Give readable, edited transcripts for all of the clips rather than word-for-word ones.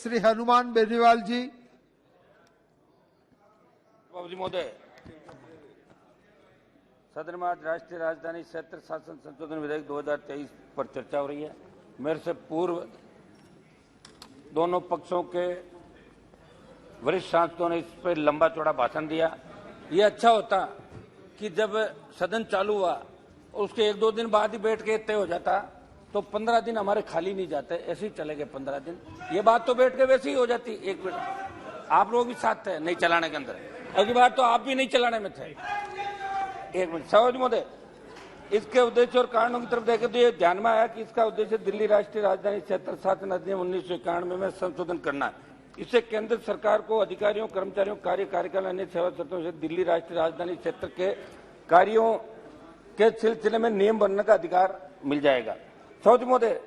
श्री हनुमान बेनीवाल जी। बाबूजी महोदय, सदन में आज राष्ट्रीय राजधानी क्षेत्र शासन संशोधन विधेयक 2023 पर चर्चा हो रही है। मेरे से पूर्व दोनों पक्षों के वरिष्ठ सांसदों ने इस पर लंबा चौड़ा भाषण दिया। ये अच्छा होता कि जब सदन चालू हुआ उसके 1-2 दिन बाद ही बैठ के तय हो जाता, तो 15 दिन हमारे खाली नहीं जाते, ऐसे ही चले गए 15 दिन। ये बात तो बैठ के वैसे ही हो जाती। एक मिनट, आप लोग भी साथ थे नहीं चलाने के अंदर, अगली बार तो आप भी नहीं चलाने में थे। एक मिनट सरोज महोदय, इसके उद्देश्य और कारणों की तरफ देखें तो ये ध्यान में आया कि इसका उद्देश्य दिल्ली राष्ट्रीय राजधानी क्षेत्र शासन अधिनियम 1991 में संशोधन करना है। इससे केंद्र सरकार को अधिकारियों, कर्मचारियों, कार्यकाल अन्य सेवा शर्तों से दिल्ली राष्ट्रीय राजधानी क्षेत्र के कार्यों के सिलसिले में नियम बनने का अधिकार मिल जाएगा। सरोज महोदय,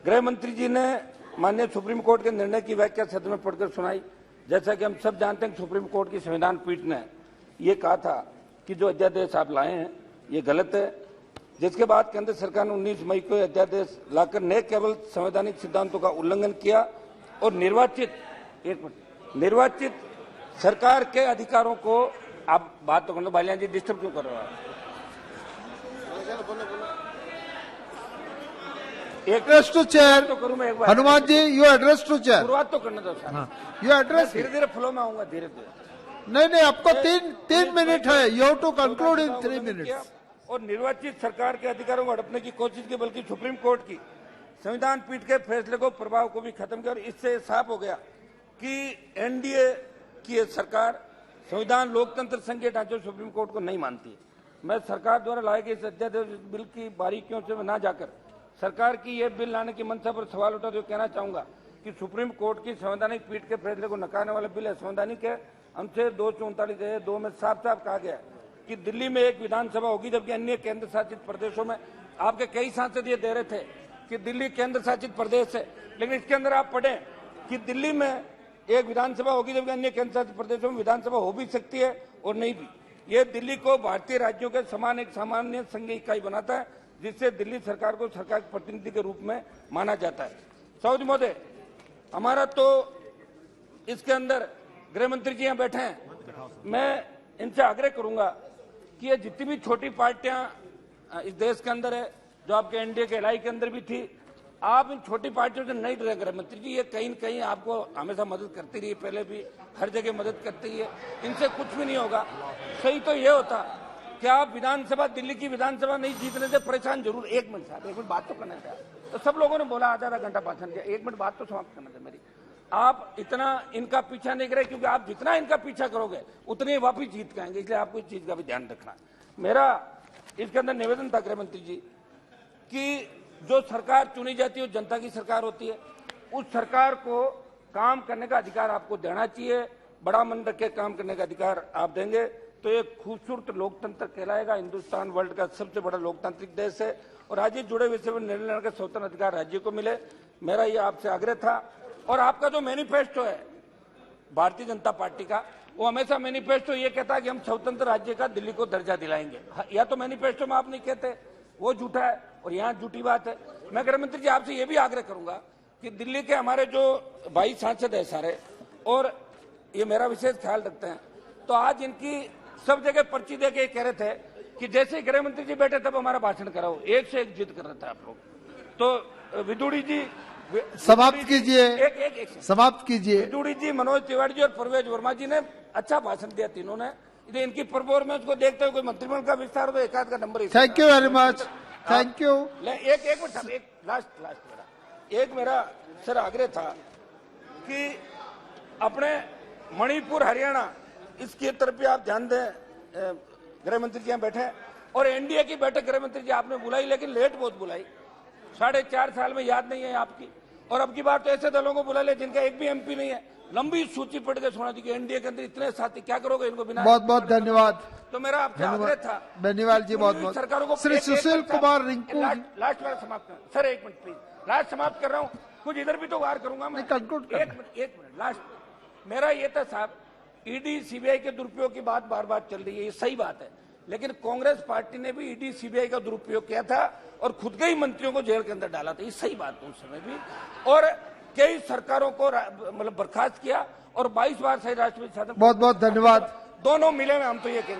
गृह मंत्री जी ने माननीय सुप्रीम कोर्ट के निर्णय की व्याख्या सदन में पढ़कर सुनाई। जैसा कि हम सब जानते हैं, सुप्रीम कोर्ट की संविधान पीठ ने ये कहा था कि जो अध्यादेश आप लाए हैं ये गलत है, जिसके बाद केंद्र सरकार ने 19 मई को अध्यादेश लाकर न केवल संवैधानिक सिद्धांतों का उल्लंघन किया और निर्वाचित सरकार के अधिकारों को, आप बात तो करना, बालियान जी डिस्टर्ब क्यों कर रहे हो? एड्रेस टू चेयर तो करूं मैं एक बार। Hanuman ji, you address to cheer. शुरुआत तो करने दो सर। You address. धीरे धीरे फ्लो में आऊंगा, धीरे धीरे। नहीं, आपको तीन मिनट है। You have to conclude in 3 minutes. और निर्वाचित सरकार के अधिकारों को हड़पने की कोशिश की, बल्कि सुप्रीम कोर्ट की संविधान पीठ के फैसले को, प्रभाव को भी खत्म किया। और इससे साफ हो गया कि एनडीए की सरकार संविधान, लोकतंत्र, संघीय ढांचे सुप्रीम कोर्ट को नहीं मानती। मैं सरकार द्वारा लाए गए इस अध्यादेश बिल की बारीकियों से न जाकर सरकार की यह बिल लाने की मंशा पर सवाल उठाते हुए कहना चाहूंगा कि सुप्रीम कोर्ट की संवैधानिक पीठ के फैसले को नकारने वाला बिल है। संवैधानिक है, अनुच्छेद 239(2) में साफ साफ कहा गया कि दिल्ली में एक विधानसभा होगी, जबकि अन्य केंद्र शासित प्रदेशों में, आपके कई सांसद ये दे रहे थे कि दिल्ली केंद्र शासित प्रदेश है, लेकिन इसके अंदर आप पढ़ें कि दिल्ली में एक विधानसभा होगी, जबकि अन्य केंद्र शासित प्रदेशों में विधानसभा हो भी सकती है और नहीं भी। ये दिल्ली को भारतीय राज्यों के समान एक सामान्य संघीय इकाई बनाता है, जिससे दिल्ली सरकार को सरकार के प्रतिनिधि के रूप में माना जाता है। सरोज महोदय, हमारा तो इसके अंदर गृह मंत्री जी यहाँ बैठे हैं, मैं इनसे आग्रह करूंगा कि ये जितनी भी छोटी पार्टियां इस देश के अंदर है, जो आपके एनडीए के एलआई के अंदर भी थी, आप इन छोटी पार्टियों से नहीं डरे। गृह मंत्री जी, ये कहीं न कहीं आपको हमेशा मदद करती रही, पहले भी हर जगह मदद करती रही है, इनसे कुछ भी नहीं होगा। सही तो ये होता कि आप विधानसभा, दिल्ली की विधानसभा नहीं जीतने से परेशान जरूर। एक मिनट साहब, एक मिनट बात तो करना चाहिए। तो सब लोगों ने बोला आधा घंटा भाषण दिया, 1 मिनट बात तो समाप्त करना चाहिए मेरी। आप इतना इनका पीछा नहीं करें, क्योंकि आप जितना इनका पीछा करोगे उतने वापिस जीत के आएंगे, इसलिए आपको इस चीज का भी ध्यान रखना। मेरा इसके अंदर निवेदन था गृह मंत्री जी कि जो सरकार चुनी जाती है वो जनता की सरकार होती है, उस सरकार को काम करने का अधिकार आपको देना चाहिए। बड़ा मन रख के काम करने का अधिकार आप देंगे तो एक खूबसूरत लोकतंत्र कहलाएगा। हिंदुस्तान वर्ल्ड का सबसे बड़ा लोकतांत्रिक देश है और राज्य जुड़े विषय में निर्णय लेने का स्वतंत्र अधिकार राज्य को मिले, मेरा ये आपसे आग्रह था। और आपका जो मैनिफेस्टो है भारतीय जनता पार्टी का, वो हमेशा मैनिफेस्टो ये कहता है कि हम स्वतंत्र राज्य का दिल्ली को दर्जा दिलाएंगे। या तो मैनिफेस्टो में आप नहीं कहते, वो झूठा है और यहाँ झूठी बात है। मैं गृह मंत्री जी आपसे ये भी आग्रह करूंगा कि दिल्ली के हमारे जो भाई सांसद है सारे, और ये मेरा विशेष ख्याल रखते हैं, तो आज इनकी सब जगह पर्ची दे के कह रहे थे कि जैसे गृह मंत्री जी बैठे तब हमारा भाषण कराओ, एक से एक जिद कर रहे थे आप लोग। तो विदुड़ी जी समाप्त कीजिए, एक समाप्त कीजिए। विदुड़ी जी, मनोज तिवारी जी और परवेज वर्मा जी ने अच्छा भाषण दिया तीनों ने। इनकी परफॉर्मेंस को देखते हुए कोई मंत्रिमंडल का विस्तार हो तो एकाध का number. Thank you very much, thank you. एक मिनट, एक लास्ट मेरा सर आग्रह था कि अपने मणिपुर, हरियाणा, इसकी तरफ भी आप ध्यान दें। गृह मंत्री जी यहाँ बैठे और एनडीए की बैठक गृह मंत्री जी आपने बुलाई, लेकिन लेट बहुत बुलाई, 4.5 साल में याद नहीं है आपकी। और अब की बार तो ऐसे दलों को बुला ले जिनका एक भी एमपी नहीं है। लंबी सूची पढ़ के सुना दी कि एनडीए के अंदर इतने साथी, क्या करोगे इनको बिना। बहुत बहुत धन्यवाद। तो मेरा आपसे आग्रह था बेनीवाल जी, बहुत बहुत। सरकारों को श्री सुशील कुमार रिंकू, लास्ट बार समाप्त कर सर, 1 मिनट प्लीज, लास्ट समाप्त कर रहा हूँ। कुछ इधर भी तो वार करूंगा मैं। एक मिनट लास्ट मेरा ये था साहब, ईडी सीबीआई के दुरुपयोग की बात बार बार चल रही है, ये सही बात है, लेकिन कांग्रेस पार्टी ने भी ईडी सीबीआई का दुरुपयोग किया था और खुद के ही मंत्रियों को जेल के अंदर डाला था, ये सही बात है उस समय भी। और 23 सरकारों को मतलब बर्खास्त किया और 22 बार से राष्ट्रपति शासन बहुत बहुत धन्यवाद। दोनों मिले में हम तो ये कहेंगे